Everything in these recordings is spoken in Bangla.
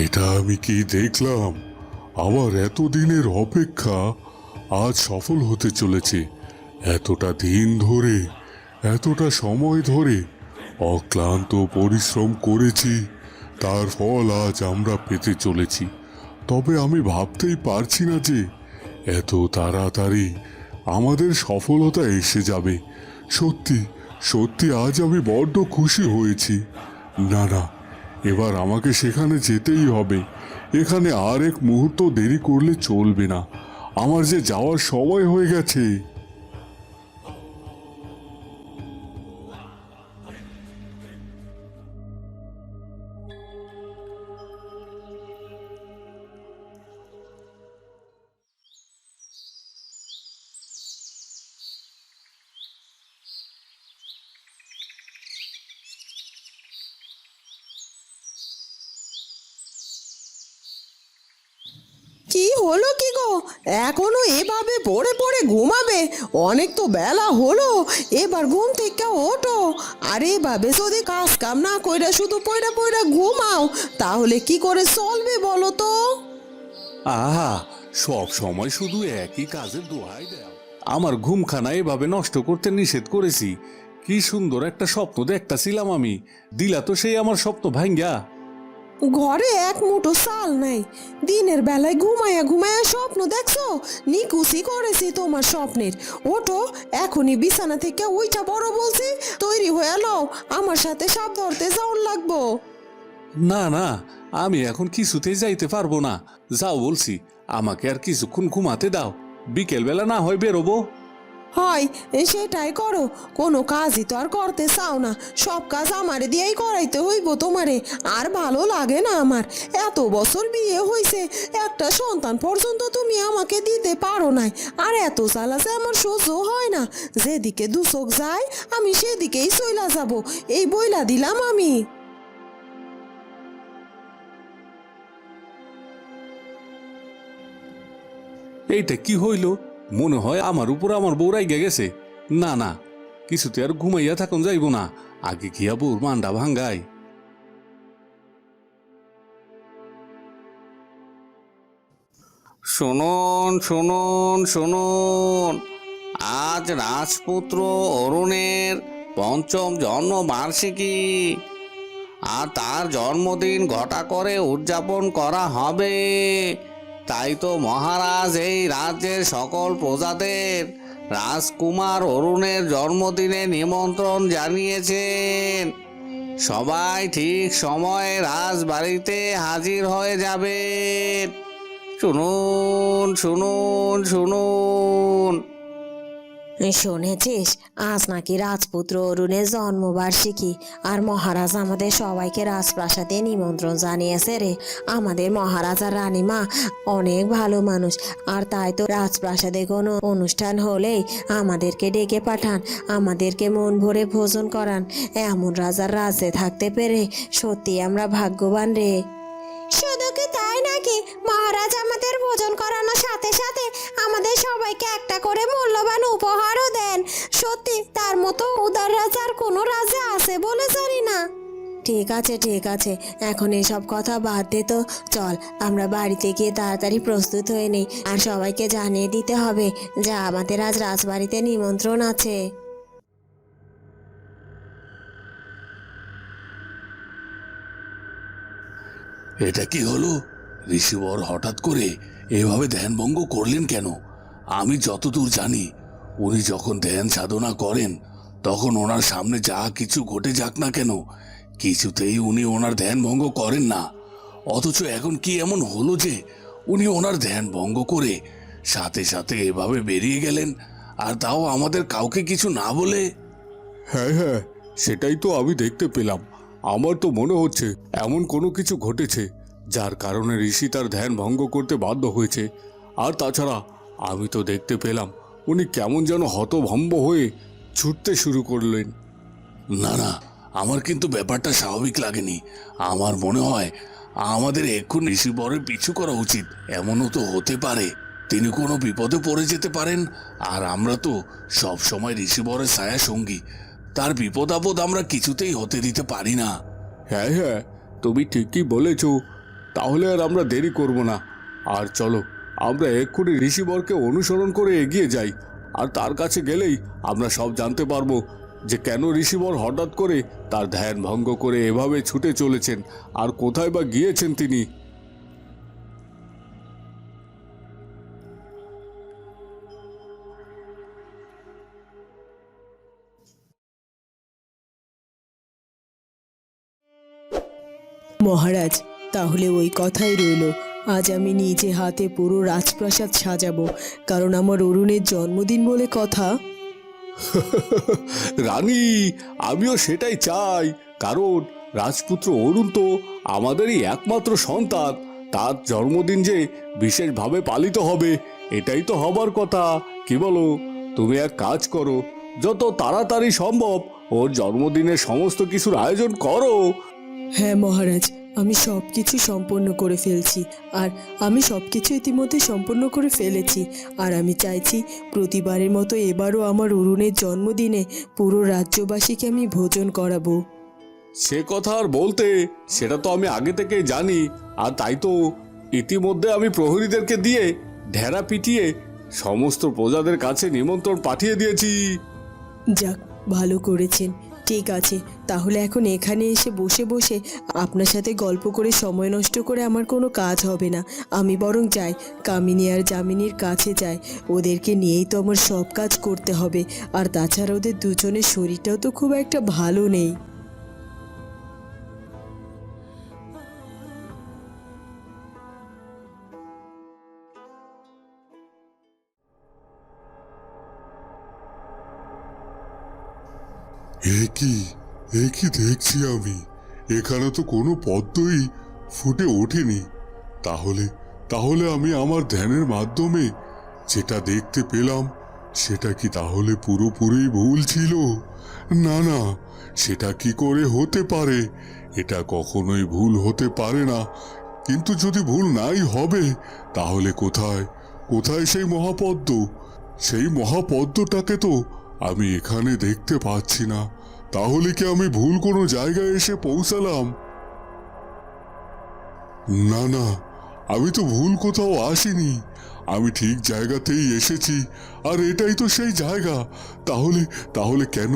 এটা আমি কি দেখলাম? আমার এতদিনের অপেক্ষা আজ সফল হতে চলেছে। এতটা দিন ধরে, এতটা সময় ধরে অক্লান্ত পরিশ্রম করেছি, তার ফল আজ আমরা পেতে চলেছি। তবে আমি ভাবতেই পারছি না যে এত তাড়াতাড়ি আমাদের সফলতা এসে যাবে। সত্যি সত্যি আজ আমি বড্ড খুশি হয়েছি। না না, এবার আমাকে সেখানে যেতেই হবে। এখানে আর এক মুহূর্ত দেরি করলে চলবে না। আমার যে যাওয়ার সময় হয়ে গেছে। কি হলো কি গো? এখনো এভাবে পড়ে পড়ে ঘুমাবে? অনেক তো বেলা হলো, এবার ঘুম থেকে ওঠো। আর এভাবে যদি কাজ কাম না কইরা শুধু পড়ে পড়ে ঘুমাও, তাহলে কি করে চলবে বলো তো? আহা, সব সময় শুধু একই কাজের দোহাই দেয়। আমার ঘুমখানা এভাবে নষ্ট করতে নিষেধ করেছি। কি সুন্দর একটা স্বপ্ন দেখতাছিলাম আমি, দিলা তো সেই আমার স্বপ্ন ভাঙ্গা। ঘরে এক মুঠো চাল নাই, দিনের বেলায় ঘুমায়া ঘুমায়া স্বপ্ন দেখছো? নিকুচি করেছি তোমার স্বপ্নের। ওঠো, এখনই বিছানা থেকে উইঠা বড় বলছি, তৈরি হয়ে নাও, আমার সাথে সাপ ধরতে যাওয়ার লাগবো। না না, আমি এখন কিছুতেই যাইতে পারবো না। যাও বলছি, আমাকে আর কিছুক্ষণ ঘুমাতে দাও, বিকেল বেলা না হয় বেরোবো। হয়, সেটাই করো। কোনো কাজই তো আর করতে চাও না, সব কাজ আমারে দিয়েই করাইতে হইব তোমারে। আর ভালো লাগে না আমার। এত বছর বিয়ে হয়েছে, একটা সন্তান পর্যন্ত তুমি আমাকে দিতে পারো নাই। আর এত জ্বালাছে আমার সহ্য হয় না। যেদিকে দু চোখ যায় আমি সেদিকেই চইলা যাব, এই বইলা দিলাম আমি। এইটা কি হইল? মনে হয় আমার উপর আমার বউ রাইগা গেছে। না না, কিছুতে আর ঘুমাইয়া থাকুন যাইব না, আগে গিয়া বউর মান্ডা ভাঙ্গাই। শুনুন শুনুন শুনুন, আজ রাজপুত্র অরুণের পঞ্চম জন্মবার্ষিকী, আর তার জন্মদিন ঘটা করে উদযাপন করা হবে। তাই তো মহারাজ এই রাজ্যের সকল প্রজাদের রাজকুমার অরুণের জন্মদিনে নিমন্ত্রণ জানিয়েছেন। সবাই ঠিক সময়ে রাজবাড়িতে হাজির হয়ে যাবেন। শুনুন শুনুন শুনুন। শুনেছিস, আজ নাকি রাজপুত্র অরুণের জন্মবার্ষিকী, আর মহারাজ আমাদের সবাইকে রাজপ্রাসাদে নিমন্ত্রণ জানিয়েছে রে। আমাদের মহারাজ আর রানীমা অনেক ভালো মানুষ, আর তাই তো রাজপ্রাসাদে কোনো অনুষ্ঠান হলেই আমাদেরকে ডেকে পাঠান, আমাদেরকে মন ভরে ভোজন করান। এমন রাজার রাজ্যে থাকতে পেরে সত্যি আমরা ভাগ্যবান রে। শুধু কি তাই নাকি, মহারাজ আমাদের ভোজন করানোর সাথে সাথে আমাদের সবাইকে একটা করে মূল্যবান উপহারও দেন। সত্যি তার মতো উদার রাজা আর কোনো রাজা আছে বলে জানি না। ঠিক আছে ঠিক আছে, এখন এসব কথা বাদ দে তো। চল আমরা বাড়িতে গিয়ে তাড়াতাড়ি প্রস্তুত হয়ে নেই, আর সবাইকে জানিয়ে দিতে হবে যে আমাদের আজ রাজবাড়িতে নিমন্ত্রণ আছে। এটা কি হলো? ঋষিবর হঠাৎ করে এভাবে ধ্যানভঙ্গ করলেন কেন? আমি যতদূর জানি, উনি যখন ধ্যান সাধনা করেন তখন ওনার সামনে যা কিছু ঘটে যাক না কেন, কিছুতেই উনি ওনার ধ্যান ভঙ্গ করেন না। অথচ এখন কি এমন হলো যে উনি ওনার ধ্যান ভঙ্গ করে সাথে সাথে এভাবে বেরিয়ে গেলেন, আর তাও আমাদের কাউকে কিছু না বলে? হ্যাঁ হ্যাঁ, সেটাই তো আমি দেখতে পেলাম। আমার তো মনে হচ্ছে এমন কোনো কিছু ঘটেছে যার কারণে ঋষি তার ধ্যান ভঙ্গ করতে বাধ্য হয়েছে। আর তাছাড়া আমি তো দেখতে পেলাম উনি কেমন যেন হতভম্ব হয়ে ছুটতে শুরু করলেন। না না, আমার কিন্তু ব্যাপারটা স্বাভাবিক লাগেনি। আমার মনে হয় আমাদের এক্ষুনি ঋষিবরের পিছু করা উচিত। এমনও তো হতে পারে তিনি কোনো বিপদে পড়ে যেতে পারেন, আর আমরা তো সব সময় ঋষিবরের ছায়া সঙ্গী। তার বিপদ আপদ আমরা কিছুতেই হতে দিতে পারি না। হ্যাঁ হ্যাঁ, তুমি ঠিকই বলেছ। তাহলে আর আমরা দেরি করব না। আর চলো আমরা এক্ষুনি ঋষিবরকে অনুসরণ করে এগিয়ে যাই। আর তার কাছে গেলেই আমরা সব জানতে পারবো যে কেন ঋষিবর হঠাৎ করে তার ধ্যান ভঙ্গ করে এভাবে ছুটে চলেছেন আর কোথায় বা গিয়েছেন তিনি। মহারাজ, তাহলে ওই কথাই রইল, আজ আমি নিজে হাতে পুরো রাজপ্রাসাদ সাজাবো, কারণ আমার অরুণের জন্মদিন বলে কথা। রানী, আমিও সেটাই চাই, কারণ রাজপুত্র অরুণ তো আমাদেরই একমাত্র সন্তান। তার জন্মদিন যে বিশেষভাবে পালিত হবে, এটাই তো হবার কথা। কি বলো? তুমি এক কাজ করো, যত তাড়াতাড়ি সম্ভব ওর জন্মদিনের সমস্ত কিছুর আয়োজন করো। হ্যাঁ মহারাজ, আমি সব কিছু সম্পন্ন করে ফেলছি, আর আমি সব কিছু ইতিমধ্যে সম্পন্ন করে ফেলেছি। আর আমি চাইছি প্রতিবারের মতো এবারও আমার অরুণের জন্মদিনে পুরো রাজ্যবাসীকে আমি ভোজন করাবো। সে কথা আর বলতে, সেটা তো আমি আগে থেকেই জানি। আর তাই তো ইতিমধ্যে আমি প্রহরীদেরকে দিয়ে ঢেরা পিটিয়ে সমস্ত প্রজাদের কাছে নিমন্ত্রণ পাঠিয়ে দিয়েছি। যাক, ভালো করেছেন। ঠিক আছে, তাহলে এখন এখানে এসে বসে বসে আপনার সাথে গল্প করে সময় নষ্ট করে আমার কোনো কাজ হবে না। আমি বরং যাই, কামিনী আর যামিনীর কাছে যাই। ওদেরকে নিয়েই তো আমার সব কাজ করতে হবে। আর তাছাড়া ওদের দুজনের শরীরটাও তো খুব একটা ভালো নেই। এ কি দেখছি আমি? এখানে তো কোনো পদ্মই ফুটে ওঠেনি। তাহলে তাহলে আমি আমার ধ্যানের মাধ্যমে যেটা দেখতে পেলাম, সেটা কি তাহলে পুরোপুরি ভুল ছিল? না না, সেটা কি করে হতে পারে? এটা কখনোই ভুল হতে পারে না। কিন্তু যদি ভুল নাই হবে, তাহলে কোথায় কোথায় সেই মহাপদ্ম? সেই মহাপদ্মটাকে তো আমি এখানে দেখতে পাচ্ছি না। তাহলে কি আমি ভুল কোনো জায়গায় এসে পৌঁছালাম? না না, আমি তো ভুল কোথাও আসিনি। আমি ঠিক জায়গাতেই এসেছি, আর এটাই তো সেই জায়গা। তাহলে তাহলে কেন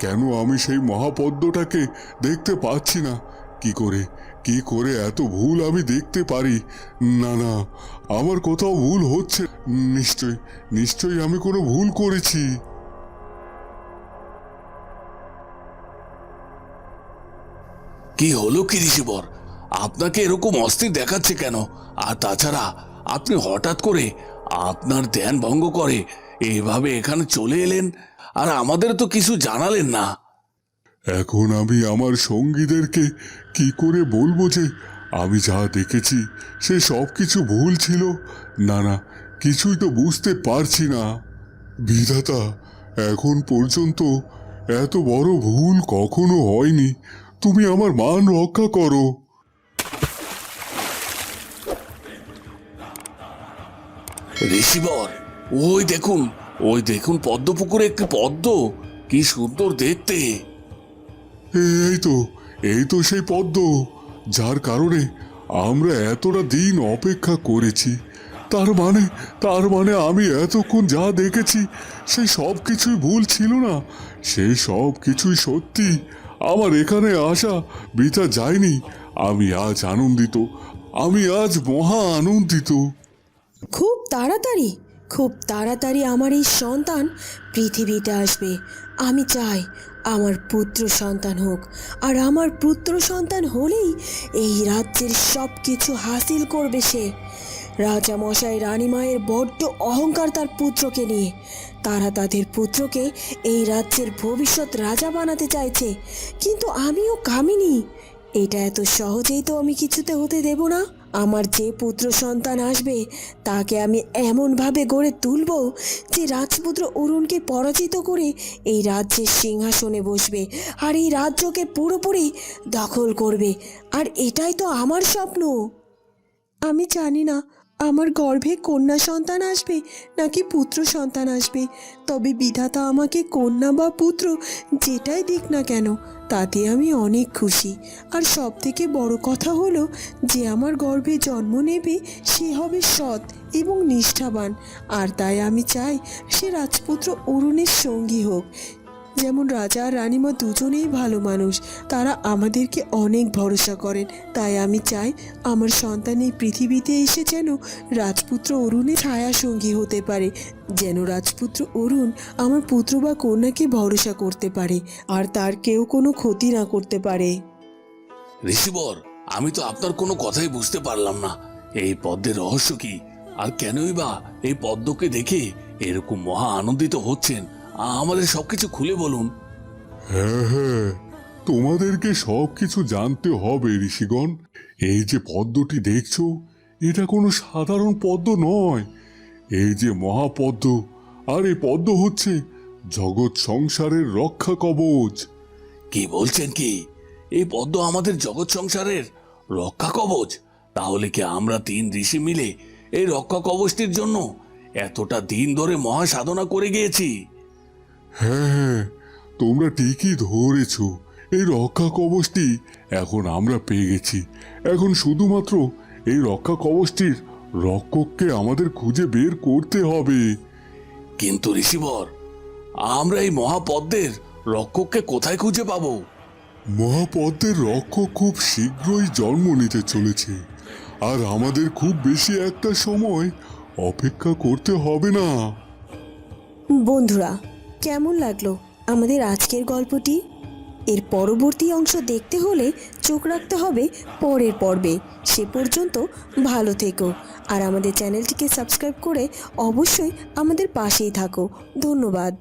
কেন আমি সেই মহাপদ্মটাকে দেখতে পাচ্ছি না? কি করে এত ভুল আমি দেখতে পারি? না না, আমার কোথাও ভুল হচ্ছে। নিশ্চয়ই আমি কোনো ভুল করেছি। কি হলো কি ঋষিবর? আপনাকে এরকম অস্থির দেখাচ্ছে কেন? আর তাছাড়া আপনি হঠাৎ করে আপনার ধ্যান ভঙ্গ করে এইভাবে এখানে চলে এলেন, আর আমাদের তো কিছু জানালেন না। এখন আমি আমার সঙ্গীদেরকে কি করে বলবো যে আমি যা দেখেছি সে সব কিছু ভুল ছিল? না না, কিছুই তো বুঝতে পারছি না। বিধাতা, এখন পর্যন্ত এত বড় ভুল কখনো হয়নি। তুমি আমার মান রক্ষা করো। ঋষিবর, ওই দেখুন পদ্মপুকুরে একটি পদ্ম, কি সুন্দর দেখতে। এই তো সেই পদ্ম, যার কারণে আমরা এতটা দিন অপেক্ষা করেছি। তার মানে আমি এতক্ষণ যা দেখেছি সেই সব কিছুই ভুল ছিল না। সেই সব কিছুই সত্যি। আমার এখানে আসা বৃথা যায়নি। আমি আজ মহা আনন্দিত। খুব তাড়াতাড়ি আমার এই সন্তান পৃথিবীতে আসবে। আমি চাই আমার পুত্র সন্তান হোক, আর আমার পুত্র সন্তান হলেই এই রাজ্যের সব কিছু হাসিল করবে সে। রাজামশাই রানীমায়ের বড্ড অহংকার তার পুত্রকে নিয়ে। তারা তাদের পুত্রকে এই রাজ্যের ভবিষ্যৎ রাজা বানাতে চাইছে, কিন্তু আমিও কামিনী। এটা এত সহজেই তো আমি কিছুতে হতে দেব না। আমার যে পুত্র সন্তান আসবে তাকে আমি এমনভাবে গড়ে তুলব যে রাজপুত্র অরুণকে পরাজিত করে এই রাজ্যের সিংহাসনে বসবে, আর এই রাজ্যকে পুরোপুরি দখল করবে। আর এটাই তো আমার স্বপ্ন। আমি জানি না আমার গর্ভে কন্যা সন্তান আসবে নাকি পুত্র সন্তান আসবে, তবে বিধাতা আমাকে কন্যা বা পুত্র যেটাই দিক না কেন তাতে আমি অনেক খুশি। আর সব থেকে বড় কথা হলো যে আমার গর্ভে জন্ম নেবে সে হবে সৎ এবং নিষ্ঠাবান। আর তাই আমি চাই সে রাজপুত্র অরুণের সঙ্গী হোক। যেমন রাজা আর রানীমা দুজনেই ভালো মানুষ, তারা আমাদেরকে অনেক ভরসা করেন। তাই আমি চাই আমার সন্তান এই পৃথিবীতে এসে যেন রাজপুত্র অরুণের ছায়া সঙ্গী হতে পারে, যেন রাজপুত্র অরুণ আমার পুত্র বা কন্যাকে ভরসা করতে পারে আর তার কেউ কোনো ক্ষতি না করতে পারে। ঋষিবর, আমি তো আপনার কোনো কথাই বুঝতে পারলাম না। এই পদ্মের রহস্য কি, আর কেনই বা এই পদ্মকে দেখে এরকম মহা আনন্দিত হচ্ছেন? আমাদের সবকিছু খুলে বলুন। হ্যাঁ হ্যাঁ, তোমাদেরকে সব কিছু জানতে হবে ঋষিগণ। এই যে পদ্মটি দেখছো, এটা কোনো সাধারণ পদ্ম নয়। এই যে মহাপদ্ম, আর এই পদ্ম হচ্ছে জগৎ সংসারের রক্ষা কবচ। কি বলছেন কি? এই পদ্ম আমাদের জগৎ সংসারের রক্ষা কবচ? তাহলে কি আমরা 3 ঋষি মিলে এই রক্ষা কবচটির জন্য এতটা দিন ধরে মহা সাধনা করে গিয়েছি? হ্যাঁ হ্যাঁ, তোমরা ঠিকই ধরেছ। এই রক্ষা কবচটি এখন আমরা পেয়ে গেছি। এখন শুধুমাত্র এই রক্ষা কবচটির রক্ষককে আমাদের খুঁজে বের করতে হবে। কিন্তু ঋষিবর, আমরা এই মহাপদ্মের রক্ষককে কোথায় খুঁজে পাবো? মহাপদ্মের রক্ষক খুব শীঘ্রই জন্ম নিতে চলেছে, আর আমাদের খুব বেশি একটা সময় অপেক্ষা করতে হবে না। বন্ধুরা, কেমন লাগলো আমাদের আজকের গল্পটি? এর পরবর্তী অংশ দেখতে হলে চোখ রাখতে হবে পরের পর্বে। সে পর্যন্ত ভালো থেকো, আর আমাদের চ্যানেলটিকে সাবস্ক্রাইব করে অবশ্যই আমাদের পাশেই থাকো। ধন্যবাদ।